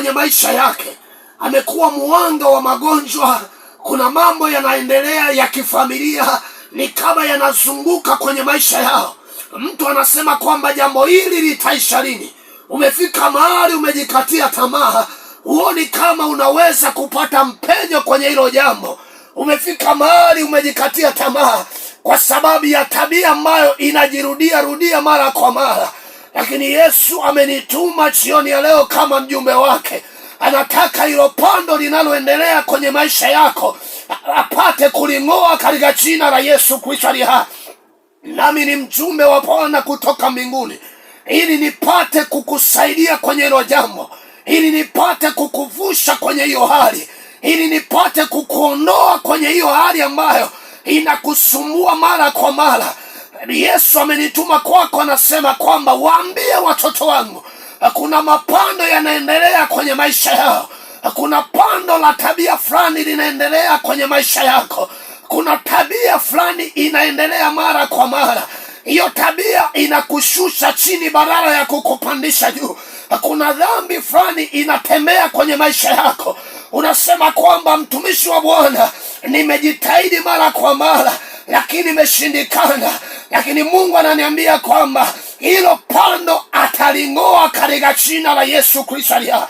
kwenye maisha yake, amekuwa muanga wa magonjwa. Kuna mambo yanaendelea ya kifamilia ni kama yanazunguka kwenye maisha yao. Mtu anasema kwamba jambo hili litaisha lini? Umefika mahali umejikatia tamaa, huoni kama unaweza kupata mpenyo kwenye hilo jambo. Umefika mahali umejikatia tamaa kwa sababu ya tabia ambayo inajirudia mara kwa mara. Lakini Yesu amenituma jioni ya leo kama mjumbe wake. Anataka hilo pando linaloendelea kwenye maisha yako apate kuling'oa katika jina la Yesu Kristo aliye hai. Nami ni mjumbe wa Bwana kutoka mbinguni, ili nipate kukusaidia kwenye hilo jambo, ili nipate kukuvusha kwenye hiyo hali, ili nipate kukuondoa kwenye hiyo hali ambayo inakusumbua mara kwa mara. Yesu amenituma kwako, anasema kwamba waambie watoto wangu kuna mapando yanaendelea kwenye maisha yao. Kuna pando la tabia fulani linaendelea kwenye maisha yako. Kuna tabia fulani inaendelea mara kwa mara. Hiyo tabia inakushusha chini badala ya kukupandisha juu. Kuna dhambi fulani inatembea kwenye maisha yako. Unasema kwamba mtumishi wa Bwana, nimejitahidi mara kwa mara lakini imeshindikana. Lakini Mungu ananiambia kwamba hilo pando ataling'oa katika jina la Yesu Kristo aliye hai.